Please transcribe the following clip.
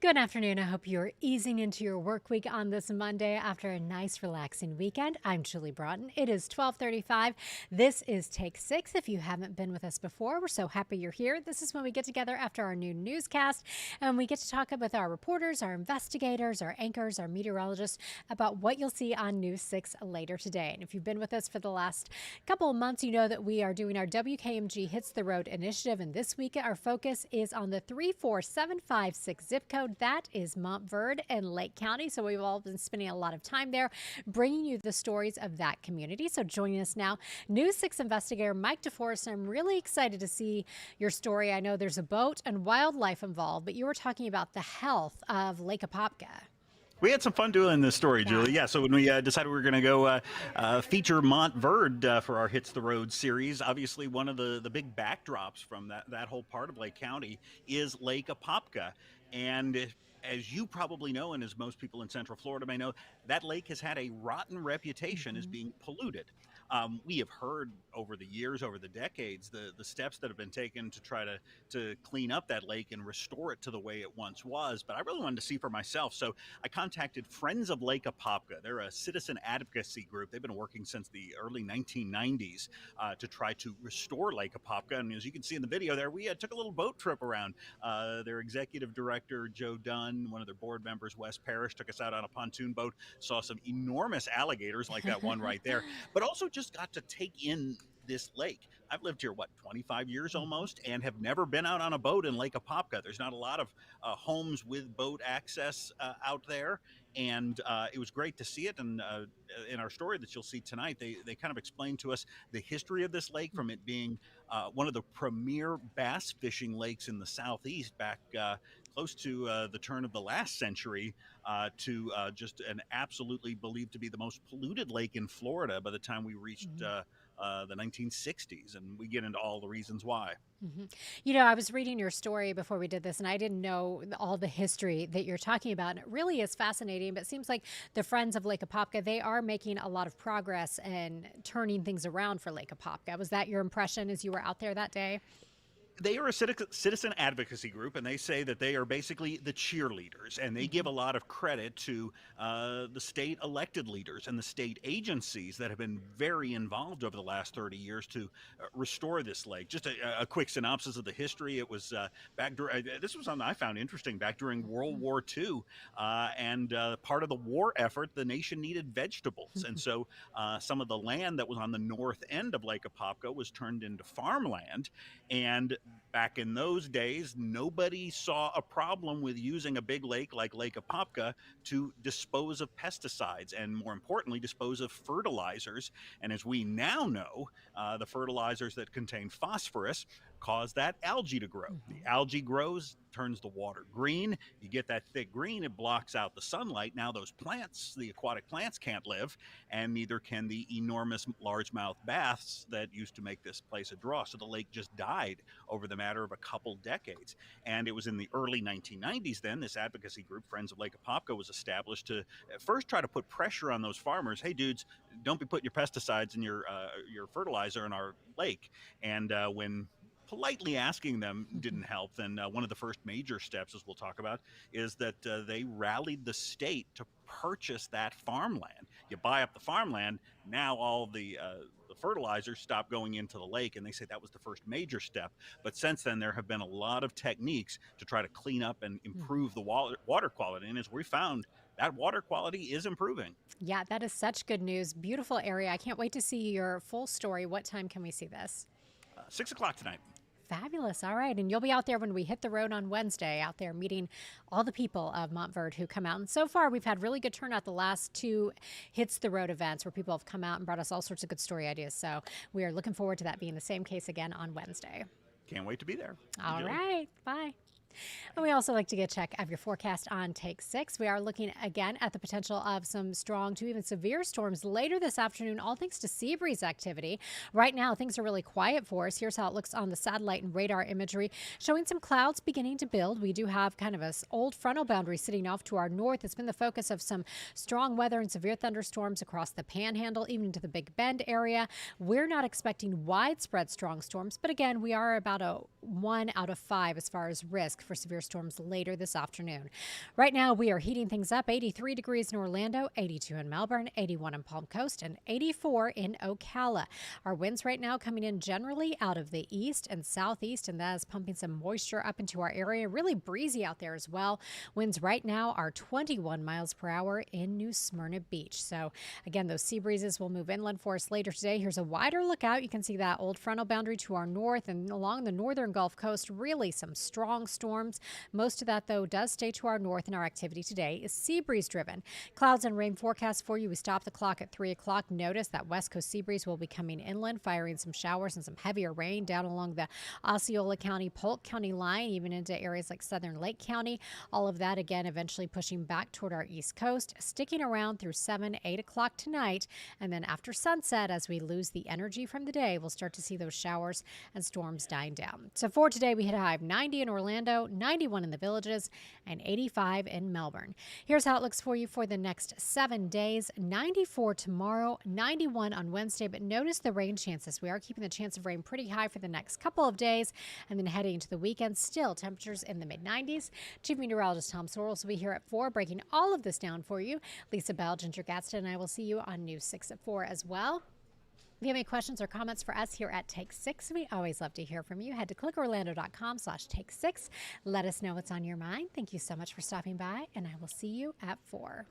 Good afternoon. I hope you're easing into your work week on this Monday after a nice, relaxing weekend. I'm Julie Broughton. It is 12:35. This is Take 6. If you haven't been with us before, we're so happy you're here. This is when we get together after our new newscast and we get to talk with our reporters, our investigators, our anchors, our meteorologists about what you'll see on News 6 later today. And if you've been with us for the last couple of months, you know that we are doing our WKMG Hits the Road initiative. And this week, our focus is on the 34756 zip code. That is Montverde and Lake County. So we've all been spending a lot of time there bringing you the stories of that community. So joining us now, News 6 investigator Mike DeForest. I'm really excited to see your story. I know there's a boat and wildlife involved, but you were talking about the health of Lake Apopka. We had some fun doing this story, Julie. Yeah, so when we decided we were going to go feature Montverde for our Hits the Road series, obviously one of the big backdrops from that whole part of Lake County is Lake Apopka. And as you probably know, and as most people in Central Florida may know, that lake has had a rotten reputation as being polluted. We have heard over the years, over the decades, the steps that have been taken to try to clean up that lake and restore it to the way it once was. But I really wanted to see for myself. So I contacted Friends of Lake Apopka. They're a citizen advocacy group. They've been working since the early 1990s to try to restore Lake Apopka. And as you can see in the video there, we took a little boat trip around. Their executive director, Joe Dunn, one of their board members, Wes Parrish, took us out on a pontoon boat, saw some enormous alligators like that one right there, but also just got to take in this lake. I've lived here, 25 years almost, and have never been out on a boat in Lake Apopka. There's not a lot of homes with boat access out there, and it was great to see it. And in our story that you'll see tonight, they kind of explained to us the history of this lake, from it being one of the premier bass fishing lakes in the Southeast back close to the turn of the last century, to just an absolutely believed to be the most polluted lake in Florida by the time we reached the 1960s. And we get into all the reasons why. You know, I was reading your story before we did this, and I didn't know all the history that you're talking about. And it really is fascinating. But it seems like the Friends of Lake Apopka, they are making a lot of progress and turning things around for Lake Apopka. Was that your impression as you were out there that day? They are a citizen advocacy group, and they say that they are basically the cheerleaders, and they give a lot of credit to the state elected leaders and the state agencies that have been very involved over the last 30 years to restore this lake. Just a quick synopsis of the history. It was back during, this was something I found interesting, back during World War II, and part of the war effort, the nation needed vegetables, and so some of the land that was on the north end of Lake Apopka was turned into farmland. And back in those days, nobody saw a problem with using a big lake like Lake Apopka to dispose of pesticides, and more importantly, dispose of fertilizers. And as we now know, the fertilizers that contain phosphorus cause that algae to grow. The algae grows, turns the water green. You get that thick green, it blocks out the sunlight. Now those plants, the aquatic plants, can't live, and neither can the enormous largemouth bass that used to make this place a draw. So the lake just died over the matter of a couple decades. And it was in the early 1990s then this advocacy group, Friends of Lake Apopka, was established to at first try to put pressure on those farmers. Hey dudes, don't be putting your pesticides in your fertilizer in our lake. And when politely asking them didn't help, then one of the first major steps, as we'll talk about, is that they rallied the state to purchase that farmland. You buy up the farmland, now all the fertilizers stop going into the lake, and they say that was the first major step. But since then, there have been a lot of techniques to try to clean up and improve the water quality. And as we found, that water quality is improving. Yeah, that is such good news. Beautiful area. I can't wait to see your full story. What time can we see this? 6 o'clock tonight. Fabulous. All right. And you'll be out there when we hit the road on Wednesday, out there meeting all the people of Montverde who come out. And so far, we've had really good turnout the last two Hits the Road events where people have come out and brought us all sorts of good story ideas. So we are looking forward to that being the same case again on Wednesday. Can't wait to be there. All right. Bye. And we also like to get a check of your forecast on Take 6. We are looking again at the potential of some strong to even severe storms later this afternoon, all thanks to sea breeze activity. Right now, things are really quiet for us. Here's how it looks on the satellite and radar imagery, showing some clouds beginning to build. We do have kind of a old frontal boundary sitting off to our north. It's been the focus of some strong weather and severe thunderstorms across the Panhandle, even into the Big Bend area. We're not expecting widespread strong storms, but again, we are about a 1 out of 5 as far as risk for severe storms later this afternoon. Right now, we are heating things up. 83 degrees in Orlando, 82 in Melbourne, 81 in Palm Coast, and 84 in Ocala. Our winds right now coming in generally out of the east and southeast, and that is pumping some moisture up into our area. Really breezy out there as well. Winds right now are 21 miles per hour in New Smyrna Beach. So again, those sea breezes will move inland for us later today. Here's a wider lookout. You can see that old frontal boundary to our north and along the northern Gulf Coast. Really some strong storms. Most of that, though, does stay to our north, and our activity today is sea breeze driven. Clouds and rain forecast for you. We stop the clock at 3 o'clock. Notice that west coast sea breeze will be coming inland, firing some showers and some heavier rain down along the Osceola County, Polk County line, even into areas like southern Lake County. All of that, again, eventually pushing back toward our east coast, sticking around through 7, 8 o'clock tonight. And then after sunset, as we lose the energy from the day, we'll start to see those showers and storms dying down. So for today, we hit a high of 90 in Orlando, 91 in the Villages, and 85 in Melbourne. Here's how it looks for you for the next 7 days. 94 tomorrow, 91 on Wednesday, but notice the rain chances. We are keeping the chance of rain pretty high for the next couple of days, and then heading into the weekend, still temperatures in the mid-90s. Chief Meteorologist Tom Sorrells will be here at 4, breaking all of this down for you. Lisa Bell, Ginger Gadsden, and I will see you on News 6 at 4 as well. If you have any questions or comments for us here at Take 6, we always love to hear from you. Head to clickorlando.com/take6. Let us know what's on your mind. Thank you so much for stopping by, and I will see you at 4.